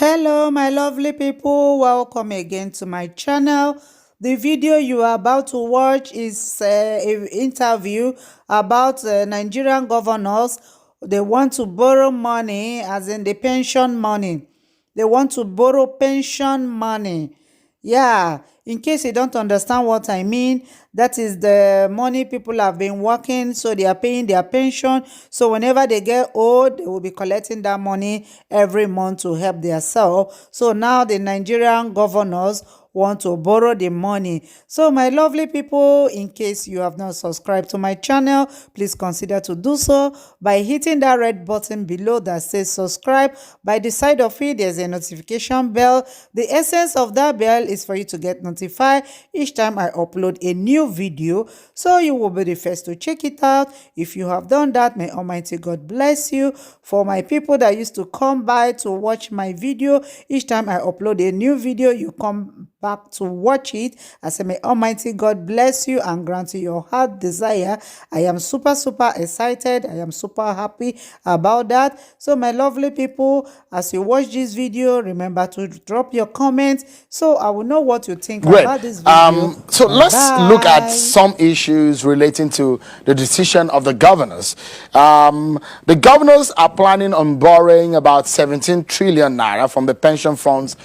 Hello my lovely people, welcome again to my channel. The video you are about to watch is an interview about Nigerian governors. They want to borrow money, as in the pension money. They want to borrow pension money. Yeah, in case you don't understand what I mean, that is the money people have been working, so they are paying their pension. So whenever they get old, they will be collecting that money every month to help themselves. So now the Nigerian governors want to borrow the money. So my lovely people, in case you have not subscribed to my channel, please consider to do so by hitting that red button below that says subscribe. By the side of it, there's a notification bell. The essence of that bell is for you to get notified each time I upload a new video, so you will be the first to check it out. If you have done that, may Almighty God bless you. For my people that used to come by to watch my video, each time I upload a new video, you come back to watch it. I say, may Almighty God bless you and grant you your heart desire. I am super excited. I am super happy about that. So my lovely people, as you watch this video, remember to drop your comments so I will know what you think about this video. So let's look at some issues relating to the decision of the governors. The governors are planning on borrowing about 17 trillion naira from the pension funds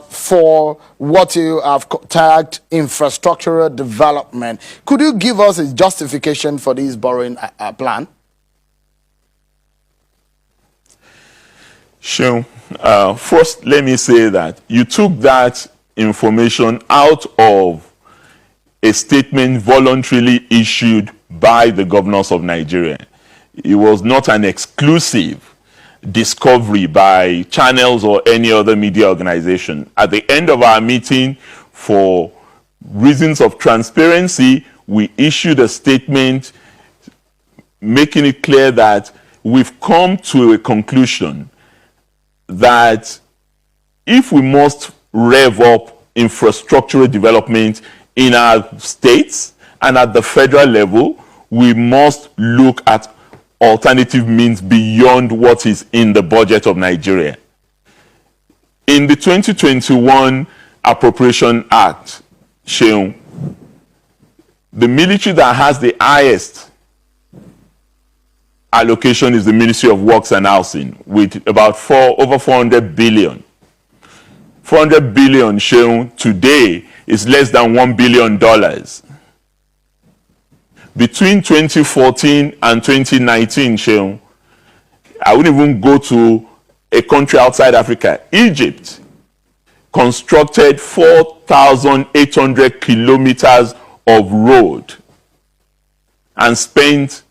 for what you have tagged infrastructural development. Could you give us a justification for this borrowing plan? Sure. First, let me say that you took that information out of a statement voluntarily issued by the governors of Nigeria. It was not an exclusive discovery by channels or any other media organization. At the end of our meeting, for reasons of transparency, we issued a statement making it clear that we've come to a conclusion that if we must rev up infrastructural development in our states and at the federal level, we must look at alternative means beyond what is in the budget of Nigeria. In the 2021 Appropriation Act, Sheung, the military that has the highest allocation is the Ministry of Works and Housing, with about over 400 billion. 400 billion, Sheung, today is less than $1 billion. Between 2014 and 2019, Sheung, I wouldn't even go to a country outside Africa. Egypt constructed 4,800 kilometers of road and spent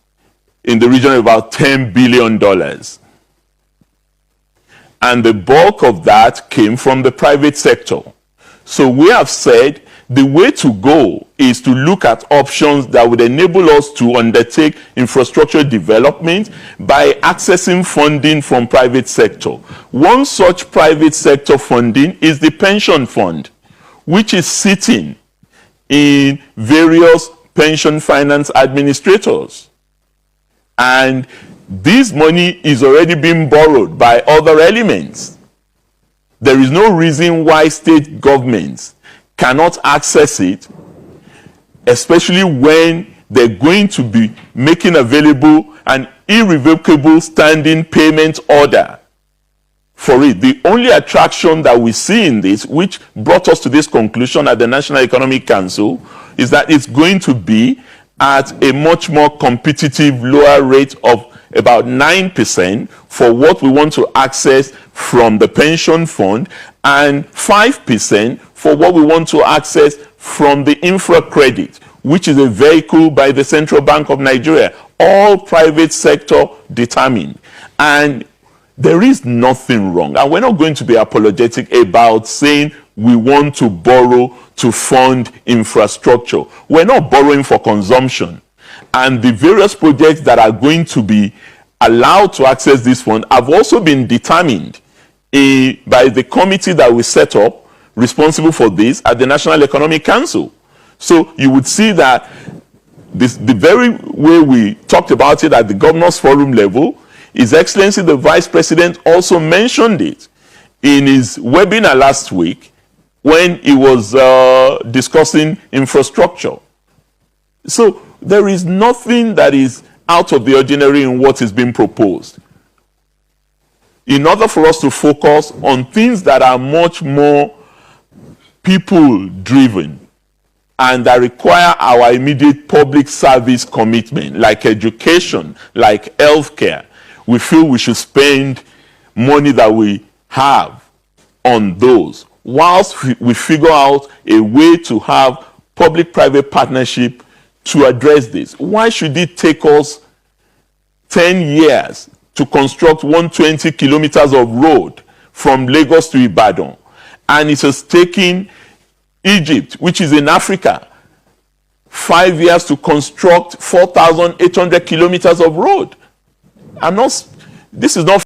in the region of about $10 billion. And the bulk of that came from the private sector. So we have said the way to go is to look at options that would enable us to undertake infrastructure development by accessing funding from private sector. One such private sector funding is the pension fund, which is sitting in various pension finance administrators. And this money is already being borrowed by other elements. There is no reason why state governments cannot access it, especially when they're going to be making available an irrevocable standing payment order for it. The only attraction that we see in this, which brought us to this conclusion at the National Economic Council, is that it's going to be at a much more competitive, lower rate of about 9% for what we want to access from the pension fund and 5% for what we want to access from the infra credit, which is a vehicle by the Central Bank of Nigeria, all private sector determined. And there is nothing wrong. And we're not going to be apologetic about saying we want to borrow to fund infrastructure. We're not borrowing for consumption. And the various projects that are going to be allowed to access this fund have also been determined by the committee that we set up responsible for this at the National Economic Council. So you would see that the very way we talked about it at the Governors Forum level, His Excellency the Vice President also mentioned it in his webinar last week when he was discussing infrastructure. So there is nothing that is out of the ordinary in what is being proposed. In order for us to focus on things that are much more people-driven and that require our immediate public service commitment, like education, like healthcare, we feel we should spend money that we have on those, whilst we figure out a way to have public-private partnership to address this. Why should it take us 10 years to construct 120 kilometers of road from Lagos to Ibadan? And it has taken Egypt, which is in Africa, 5 years to construct 4,800 kilometers of road. This is not